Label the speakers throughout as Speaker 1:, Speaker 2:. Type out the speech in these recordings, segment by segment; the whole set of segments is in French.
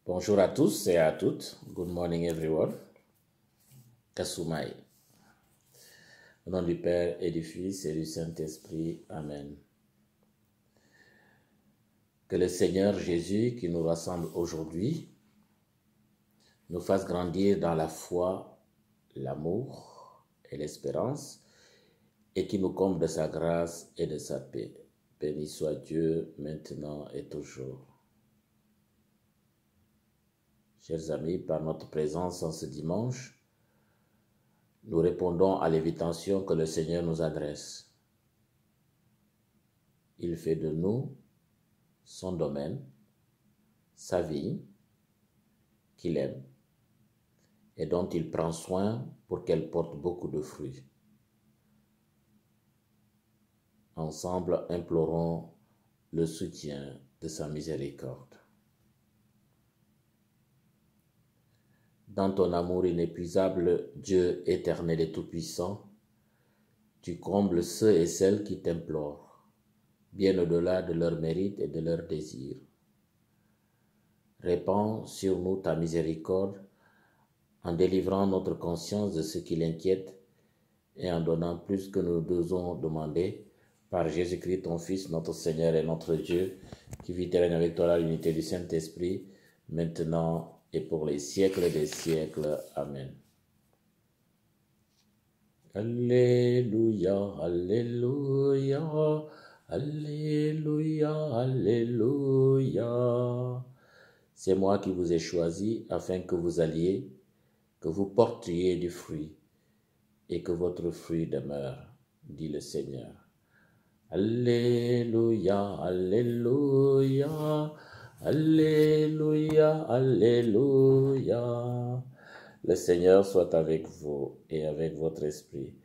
Speaker 1: Bonjour à tous et à toutes. Good morning everyone. Kasumai. Au nom du Père et du Fils et du Saint-Esprit. Amen. Que le Seigneur Jésus qui nous rassemble aujourd'hui nous fasse grandir dans la foi, l'amour et l'espérance et qui nous comble de sa grâce et de sa paix. Béni soit Dieu maintenant et toujours. Chers amis, par notre présence en ce dimanche, nous répondons à l'invitation que le Seigneur nous adresse. Il fait de nous son domaine, sa vie, qu'il aime et dont il prend soin pour qu'elle porte beaucoup de fruits. Ensemble, implorons le soutien de sa miséricorde. Dans ton amour inépuisable, Dieu éternel et tout-puissant, tu combles ceux et celles qui t'implorent, bien au-delà de leurs mérites et de leurs désirs. Répands sur nous ta miséricorde en délivrant notre conscience de ce qui l'inquiète et en donnant plus que nous devons demander par Jésus-Christ, ton Fils, notre Seigneur et notre Dieu, qui vit et règne avec toi à l'unité du Saint-Esprit, maintenant et pour les siècles des siècles. Amen. Alléluia, Alléluia, Alléluia, Alléluia. C'est moi qui vous ai choisi afin que vous alliez, que vous portiez du fruit et que votre fruit demeure, dit le Seigneur. Alléluia, Alléluia, Alléluia, Alléluia. Le Seigneur soit avec vous et avec votre esprit.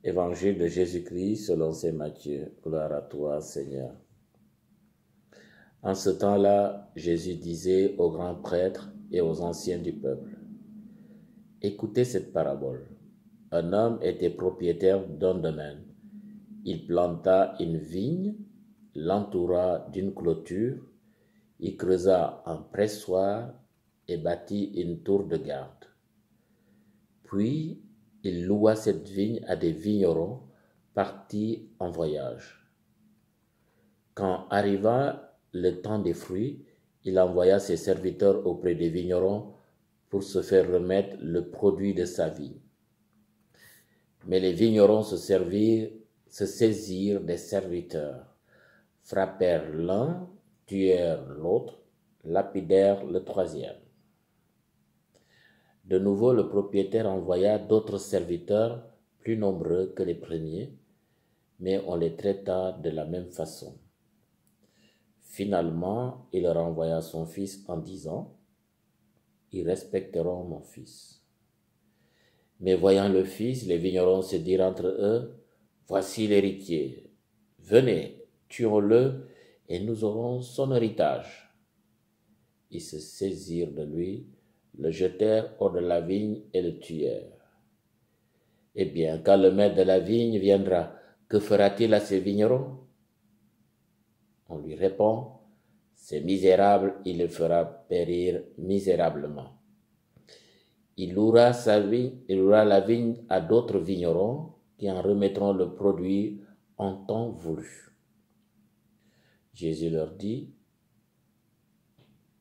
Speaker 1: Évangile de Jésus-Christ selon saint Matthieu. Gloire à toi, Seigneur. En ce temps-là, Jésus disait aux grands prêtres et aux anciens du peuple: écoutez cette parabole. Un homme était propriétaire d'un domaine. Il planta une vigne, l'entoura d'une clôture, il creusa un pressoir et bâtit une tour de garde. Puis, il loua cette vigne à des vignerons partis en voyage. Quand arriva le temps des fruits, il envoya ses serviteurs auprès des vignerons pour se faire remettre le produit de sa vigne. Mais les vignerons se saisirent des serviteurs, frappèrent l'un, tuèrent l'autre, lapidèrent le troisième. De nouveau, le propriétaire envoya d'autres serviteurs plus nombreux que les premiers, mais on les traita de la même façon. Finalement, il leur envoya son fils en disant: ils respecteront mon fils. Mais voyant le fils, les vignerons se dirent entre eux: voici l'héritier, venez, tuons-le et nous aurons son héritage. Ils se saisirent de lui, le jetèrent hors de la vigne et le tuèrent. Eh bien, quand le maître de la vigne viendra, que fera-t-il à ces vignerons? On lui répond: ces misérables, il les fera périr misérablement. Il louera la vigne à d'autres vignerons qui en remettront le produit en temps voulu. Jésus leur dit: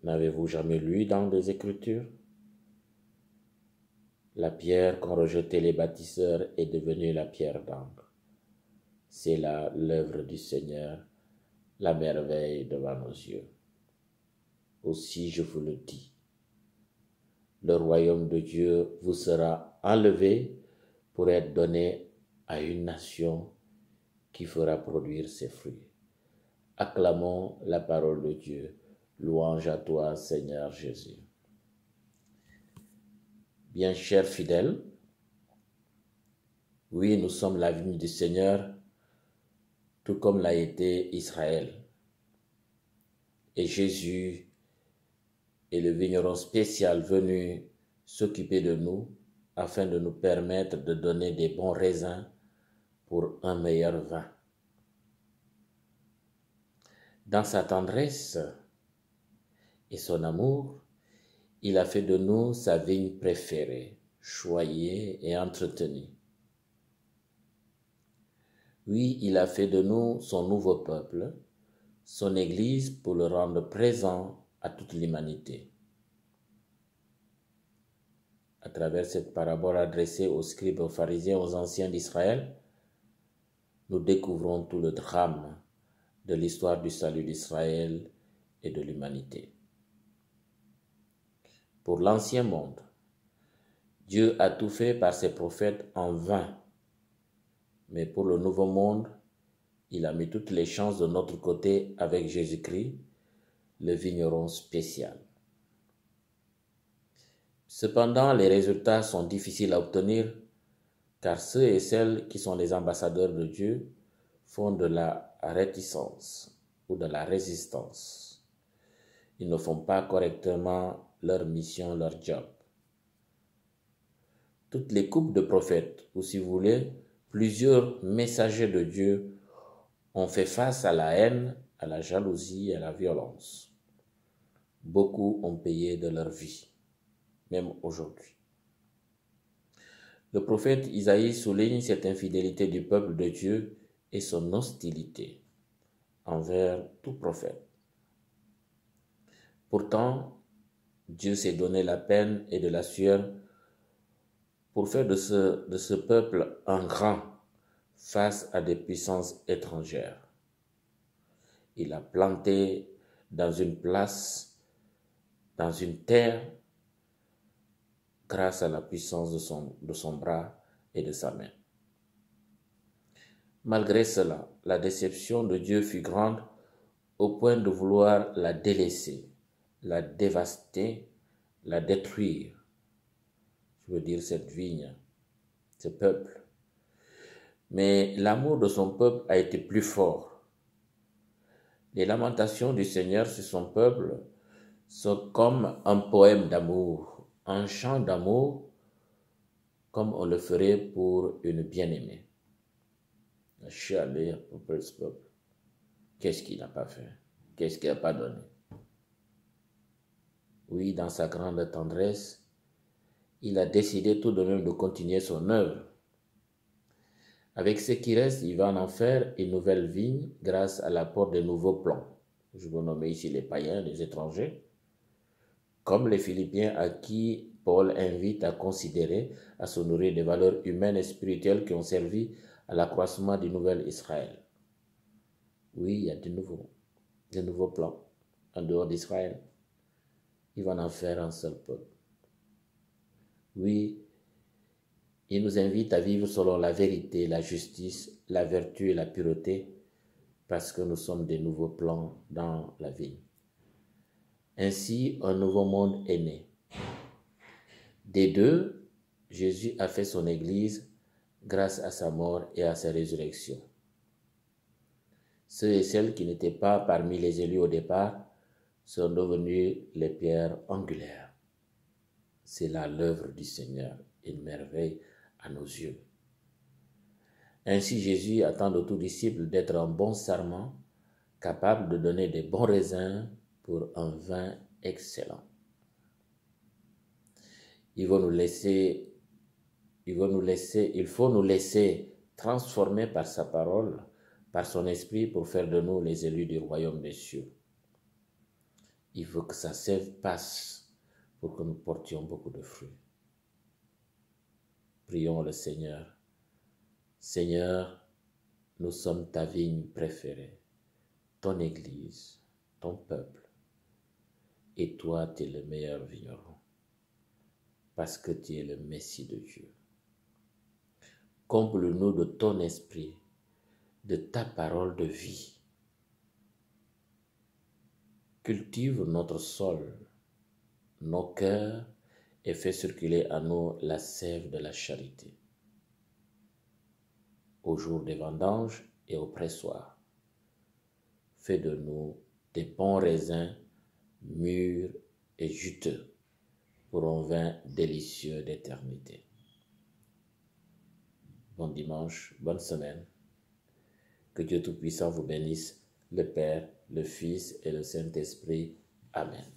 Speaker 1: n'avez-vous jamais lu dans les Écritures? La pierre qu'ont rejetée les bâtisseurs est devenue la pierre d'angle. C'est là l'œuvre du Seigneur, la merveille devant nos yeux. Aussi je vous le dis, le royaume de Dieu vous sera enlevé pour être donné à une nation qui fera produire ses fruits. Acclamons la parole de Dieu. Louange à toi, Seigneur Jésus. Bien chers fidèles, oui, nous sommes la vigne du Seigneur, tout comme l'a été Israël. Et Jésus est le vigneron spécial venu s'occuper de nous afin de nous permettre de donner des bons raisins pour un meilleur vin. Dans sa tendresse et son amour, il a fait de nous sa vigne préférée, choyée et entretenue. Oui, il a fait de nous son nouveau peuple, son Église pour le rendre présent à toute l'humanité. À travers cette parabole adressée aux scribes, aux pharisiens, aux anciens d'Israël, nous découvrons tout le drame de l'histoire du salut d'Israël et de l'humanité. Pour l'ancien monde, Dieu a tout fait par ses prophètes en vain, mais pour le nouveau monde, il a mis toutes les chances de notre côté avec Jésus-Christ, le vigneron spécial. Cependant, les résultats sont difficiles à obtenir car ceux et celles qui sont les ambassadeurs de Dieu font de la réticence ou de la résistance. Ils ne font pas correctement leur mission, leur job. Toutes les couples de prophètes, ou si vous voulez, plusieurs messagers de Dieu ont fait face à la haine, à la jalousie et à la violence. Beaucoup ont payé de leur vie, même aujourd'hui. Le prophète Isaïe souligne cette infidélité du peuple de Dieu et son hostilité envers tout prophète. Pourtant, Dieu s'est donné la peine et de la sueur pour faire de ce peuple un grand face à des puissances étrangères. Il a planté dans une place, dans une terre, grâce à la puissance de son bras et de sa main. Malgré cela, la déception de Dieu fut grande au point de vouloir la délaisser, la dévaster, la détruire. Je veux dire cette vigne, ce peuple. Mais l'amour de son peuple a été plus fort. Les lamentations du Seigneur sur son peuple sont comme un poème d'amour, un chant d'amour, comme on le ferait pour une bien-aimée. Chialer pour ce peuple. Qu'est-ce qu'il n'a pas fait? Qu'est-ce qu'il n'a pas donné? Oui, dans sa grande tendresse, il a décidé tout de même de continuer son œuvre. Avec ce qui reste, il va en faire une nouvelle vigne grâce à l'apport de nouveaux plants. Je vous nomme ici les païens, les étrangers, comme les Philippiens à qui Paul invite à considérer, à se nourrir des valeurs humaines et spirituelles qui ont servi à l'accroissement du nouvel Israël. Oui, il y a de nouveaux plans en dehors d'Israël. Il va en faire un seul peuple. Oui, il nous invite à vivre selon la vérité, la justice, la vertu et la pureté, parce que nous sommes des nouveaux plants dans la vie. Ainsi, un nouveau monde est né. Des deux, Jésus a fait son Église grâce à sa mort et à sa résurrection. Ceux et celles qui n'étaient pas parmi les élus au départ sont devenus les pierres angulaires. C'est là l'œuvre du Seigneur, une merveille à nos yeux. Ainsi Jésus attend de tout disciple d'être un bon sarment, capable de donner des bons raisins pour un vin excellent. Il faut nous laisser transformer par sa parole, par son esprit, pour faire de nous les élus du royaume des cieux. Il faut que sa sève passe pour que nous portions beaucoup de fruits. Prions le Seigneur. Seigneur, nous sommes ta vigne préférée, ton Église, ton peuple. Et toi, tu es le meilleur vigneron, parce que tu es le Messie de Dieu. Comble-nous de ton esprit, de ta parole de vie. Cultive notre sol, nos cœurs, et fais circuler à nous la sève de la charité. Au jour des vendanges et au pressoir, fais de nous des bons raisins mûrs et juteux pour un vin délicieux d'éternité. Bon dimanche, bonne semaine. Que Dieu Tout-Puissant vous bénisse, le Père, le Fils et le Saint-Esprit. Amen.